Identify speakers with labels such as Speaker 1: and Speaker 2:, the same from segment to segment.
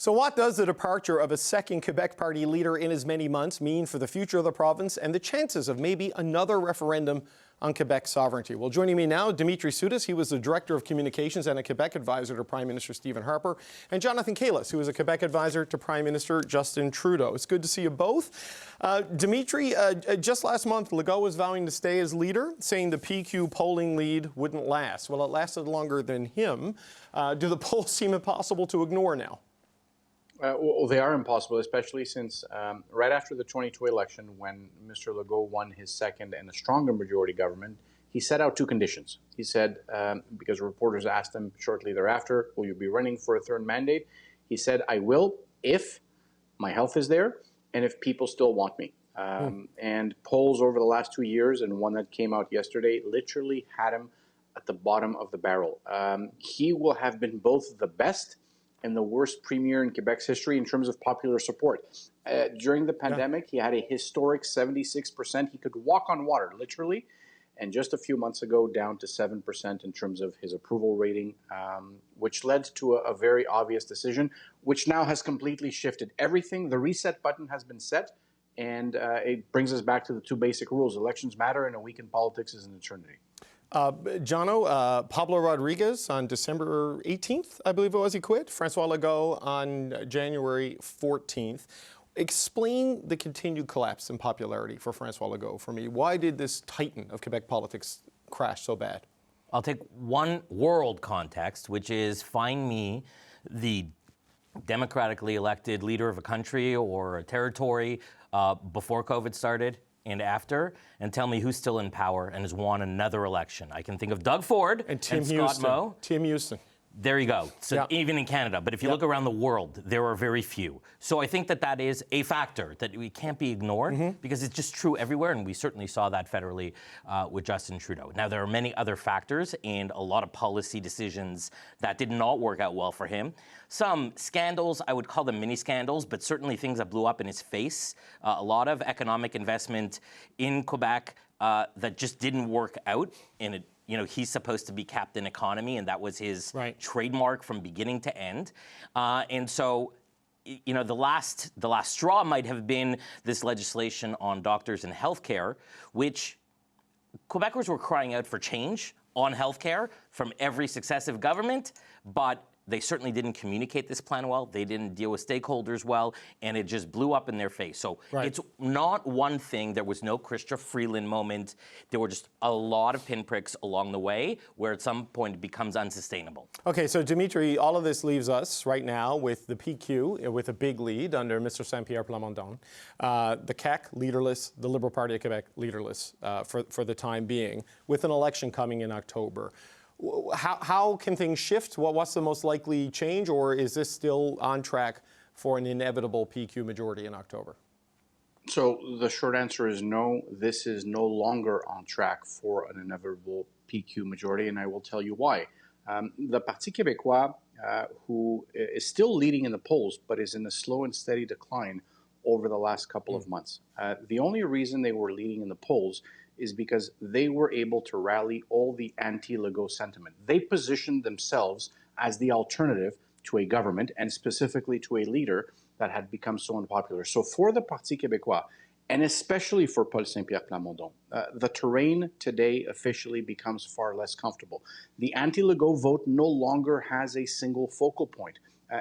Speaker 1: So what does the departure of a second Quebec Party leader in as many months mean for the future of the province and the chances of maybe another referendum on Quebec sovereignty? Well, joining me now, Dimitri Soudas. He was the Director of Communications and a Quebec advisor to Prime Minister Stephen Harper, and Jonathan Kalles, who was a Quebec advisor to Prime Minister Justin Trudeau. It's good to see you both. Dimitri, just last month, Legault was vowing to stay as leader, saying the PQ polling lead wouldn't last. Well, it lasted longer than him. Do the polls seem impossible to ignore now?
Speaker 2: Well, they are impossible, especially since right after the 2022 election, when Mr. Legault won his second and a stronger majority government, he set out two conditions. He said, because reporters asked him shortly thereafter, will you be running for a third mandate? He said, I will if my health is there and if people still want me. And polls over the last 2 years, and one that came out yesterday, literally had him at the bottom of the barrel. He will have been both the best and the worst premier in Quebec's history in terms of popular support. During the pandemic, he had a historic 76%. He could walk on water, literally. And just a few months ago, down to 7% in terms of his approval rating, which led to a very obvious decision, which now has completely shifted everything. The reset button has been set, and it brings us back to the two basic rules. Elections matter, and a week in politics is an eternity.
Speaker 1: Jono, Pablo Rodriguez on December 18th, I believe it was, he quit. François Legault on January 14th. Explain the continued collapse in popularity for François Legault for me. Why did this titan of Quebec politics crash so bad?
Speaker 3: I'll take one world context, which is find me the democratically elected leader of a country or a territory before COVID started and after, and tell me who's still in power and has won another election. I can think of Doug Ford and Scott Moe.
Speaker 1: Tim Houston.
Speaker 3: There you go. So even in Canada. But if you look around the world, there are very few. So I think that that is a factor that we can't be ignored because it's just true everywhere. And we certainly saw that federally with Justin Trudeau. Now, there are many other factors and a lot of policy decisions that did not work out well for him. Some scandals, I would call them mini scandals, but certainly things that blew up in his face. A lot of economic investment in Quebec that just didn't work out in it. You know, he's supposed to be Captain Economy, and that was his trademark from beginning to end. And so, you know, the last straw might have been this legislation on doctors and healthcare, which Quebecers were crying out for change on healthcare from every successive government, but they certainly didn't communicate this plan well. They didn't deal with stakeholders well, and it just blew up in their face. So it's not one thing. There was no Chrystia Freeland moment. There were just a lot of pinpricks along the way where at some point it becomes unsustainable. Okay,
Speaker 1: so Dimitri, all of this leaves us right now with the PQ with a big lead under Mr. Saint-Pierre Plamondon, the CAQ leaderless, the Liberal Party of Quebec leaderless for the time being, with an election coming in October. How can things shift? What's the most likely change, or is this still on track for an inevitable PQ majority in October?
Speaker 2: So the short answer is no. This is no longer on track for an inevitable PQ majority, and I will tell you why. The Parti Québécois, who is still leading in the polls, but is in a slow and steady decline over the last couple of months. The only reason they were leading in the polls is because they were able to rally all the anti-Legault sentiment. They positioned themselves as the alternative to a government and specifically to a leader that had become so unpopular. So for the Parti Québécois, and especially for Paul Saint-Pierre Plamondon, the terrain today officially becomes far less comfortable. The anti-Legault vote no longer has a single focal point.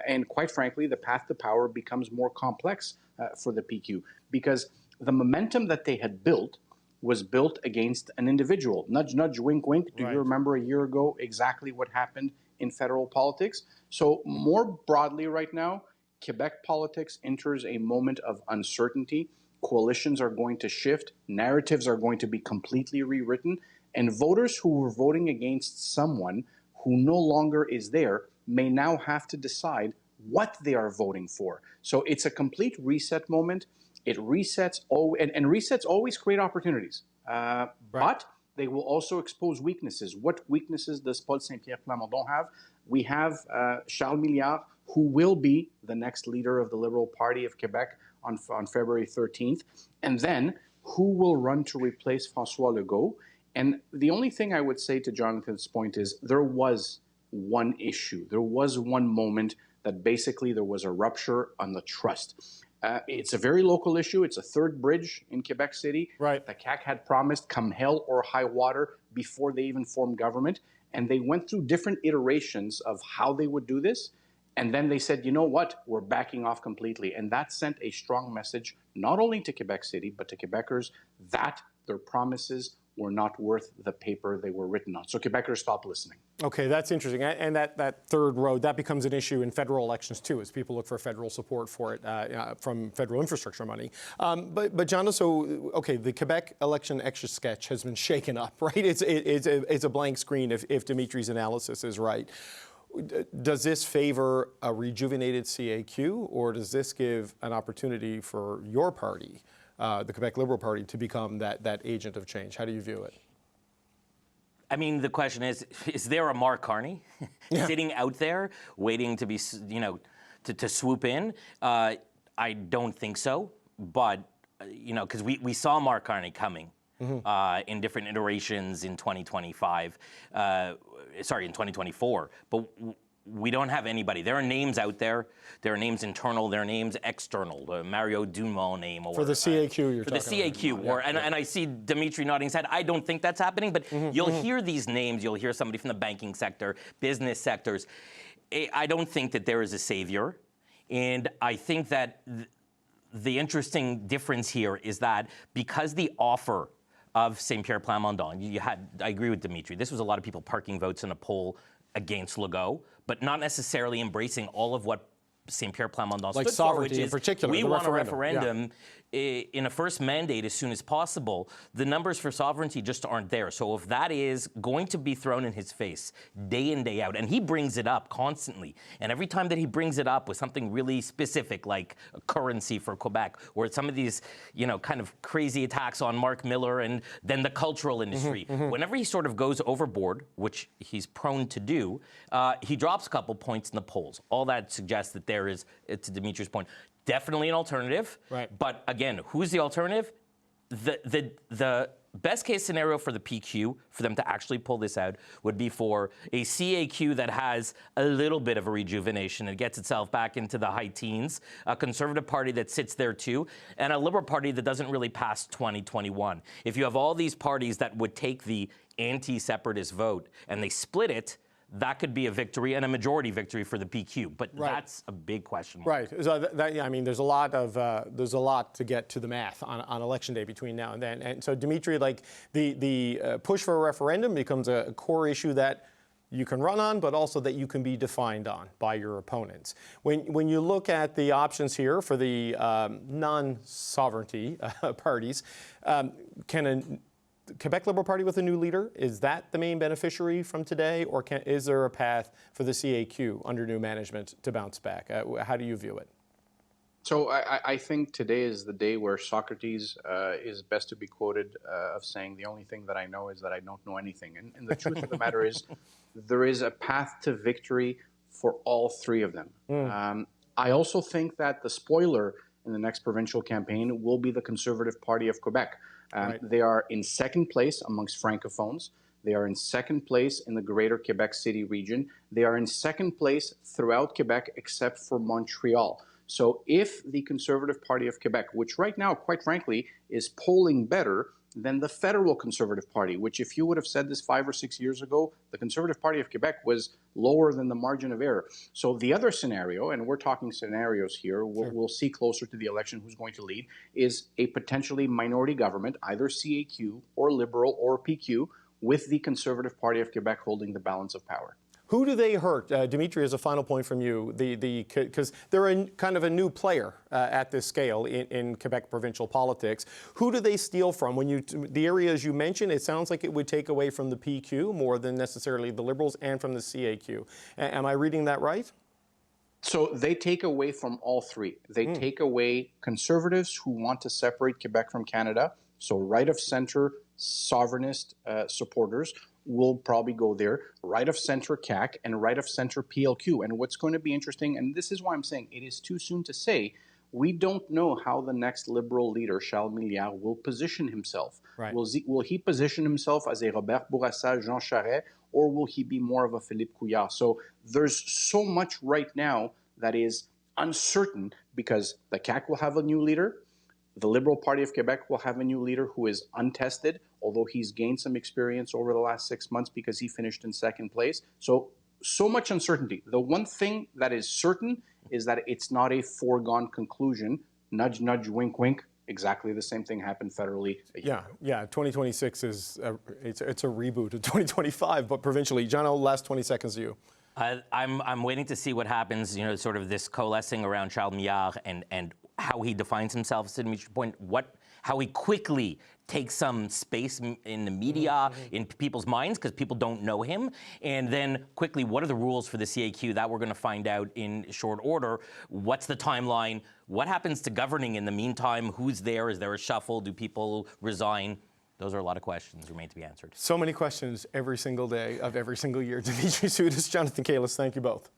Speaker 2: And quite frankly, the path to power becomes more complex for the PQ because the momentum that they had built was built against an individual. Nudge, nudge, wink, wink. Do you remember a year ago exactly what happened in federal politics? So more broadly right now, Quebec politics enters a moment of uncertainty. Coalitions are going to shift. Narratives are going to be completely rewritten. And voters who were voting against someone who no longer is there may now have to decide what they are voting for. So it's a complete reset moment. It resets, and resets always create opportunities, but they will also expose weaknesses. What weaknesses does Paul Saint-Pierre Plamondon have? We have Charles Milliard, who will be the next leader of the Liberal Party of Quebec on February 13th. And then who will run to replace François Legault? And the only thing I would say to Jonathan's point is there was one issue. There was one moment that basically there was a rupture on the trust. It's a very local issue. It's a third bridge in Quebec City.
Speaker 1: Right.
Speaker 2: The CAQ had promised come hell or high water before they even formed government. And they went through different iterations of how they would do this. And then they said, you know what, we're backing off completely. And that sent a strong message, not only to Quebec City, but to Quebecers, that their promises were not worth the paper they were written on. So Quebecers stopped listening.
Speaker 1: Okay, that's interesting. And that third road, that becomes an issue in federal elections too, as people look for federal support for it from federal infrastructure money. But John, so, okay, the Quebec election Etch-a-Sketch has been shaken up, right? It's a blank screen if Dimitri's analysis is right. Does this favor a rejuvenated CAQ, or does this give an opportunity for your party, the Quebec Liberal Party, to become that agent of change? How do you view it?
Speaker 3: I mean, the question is there a Mark Carney sitting out there waiting to be, to swoop in? I don't think so, but, because we saw Mark Carney coming. In different iterations in 2025, in 2024, but we don't have anybody. There are names out there. There are names internal. There are names external. The Mario Dumont name. Or,
Speaker 1: for the CAQ, you're
Speaker 3: for
Speaker 1: talking
Speaker 3: the CAQ.
Speaker 1: about.
Speaker 3: And I see Dimitri nodding his head. I don't think that's happening, but you'll hear these names. You'll hear somebody from the banking sector, business sectors. I don't think that there is a savior. And I think that the interesting difference here is that because the offer of Saint-Pierre Plamondon, I agree with Dimitri, this was a lot of people parking votes in a poll against Legault, but not necessarily embracing all of what Saint-Pierre Plamondon
Speaker 1: like
Speaker 3: stood
Speaker 1: sovereignty
Speaker 3: for, which
Speaker 1: in
Speaker 3: is
Speaker 1: particular,
Speaker 3: we
Speaker 1: the
Speaker 3: want
Speaker 1: referendum.
Speaker 3: a referendum in a first mandate as soon as possible. The numbers for sovereignty just aren't there. So if that is going to be thrown in his face day in, day out, and he brings it up constantly, and every time that he brings it up with something really specific like a currency for Quebec, or some of these, kind of crazy attacks on Mark Miller and then the cultural industry, whenever he sort of goes overboard, which he's prone to do, he drops a couple points in the polls. All that suggests that there is, to Dimitri's point, definitely an alternative.
Speaker 1: Right.
Speaker 3: But again, who's the alternative? The best case scenario for the PQ, for them to actually pull this out, would be for a CAQ that has a little bit of a rejuvenation and gets itself back into the high teens, a Conservative Party that sits there too, and a Liberal Party that doesn't really pass 2021. If you have all these parties that would take the anti-separatist vote and they split it, that could be a victory and a majority victory for the PQ, but that's a big question mark.
Speaker 1: Right. So there's a lot to get to the math on election day between now and then. And so, Dimitri, like the push for a referendum becomes a core issue that you can run on, but also that you can be defined on by your opponents. When you look at the options here for the non-sovereignty parties, can a Quebec Liberal Party with a new leader, is that the main beneficiary from today, or is there a path for the CAQ under new management to bounce back? How do you view it?
Speaker 2: So I think today is the day where Socrates is best to be quoted of saying, the only thing that I know is that I don't know anything. And the truth of the matter is, there is a path to victory for all three of them. I also think that the spoiler in the next provincial campaign will be the Conservative Party of Quebec. They are in second place amongst Francophones. They are in second place in the greater Quebec City region. They are in second place throughout Quebec except for Montreal. So if the Conservative Party of Quebec, which right now, quite frankly, is polling better than the federal Conservative Party, which if you would have said this 5 or 6 years ago, the Conservative Party of Quebec was lower than the margin of error. So the other scenario, and we're talking scenarios here, we'll see closer to the election who's going to lead, is a potentially minority government, either CAQ or Liberal or PQ, with the Conservative Party of Quebec holding the balance of power.
Speaker 1: Who do they hurt? Dimitri, as a final point from you, because they're kind of a new player at this scale in Quebec provincial politics. Who do they steal from? The areas you mentioned, it sounds like it would take away from the PQ more than necessarily the Liberals and from the CAQ. Am I reading that right?
Speaker 2: So they take away from all three. They take away Conservatives who want to separate Quebec from Canada, so right-of-centre sovereignist supporters will probably go there, right-of-centre CAQ and right-of-centre PLQ. And what's going to be interesting, and this is why I'm saying it is too soon to say, we don't know how the next Liberal leader, Charles Milliard, will position himself.
Speaker 1: Right.
Speaker 2: Will he position himself as a Robert Bourassa, Jean Charest, or will he be more of a Philippe Couillard? So there's so much right now that is uncertain because the CAQ will have a new leader. The Liberal Party of Quebec will have a new leader who is untested, although he's gained some experience over the last 6 months because he finished in second place. So much uncertainty. The one thing that is certain is that it's not a foregone conclusion. Nudge, nudge, wink, wink. Exactly the same thing happened federally.
Speaker 1: Yeah. 2026 is it's a reboot of 2025, but provincially. John, last 20 seconds to you.
Speaker 3: I'm waiting to see what happens. Sort of this coalescing around Charles Millard and how he defines himself. To Dimitri's point, how he quickly takes some space in the media, in people's minds, because people don't know him. And then quickly, what are the rules for the CAQ? That we're going to find out in short order. What's the timeline? What happens to governing in the meantime? Who's there? Is there a shuffle? Do people resign? Those are a lot of questions remain to be answered.
Speaker 1: So many questions every single day of every single year. Dimitri Soudas, Jonathan Kalles, thank you both.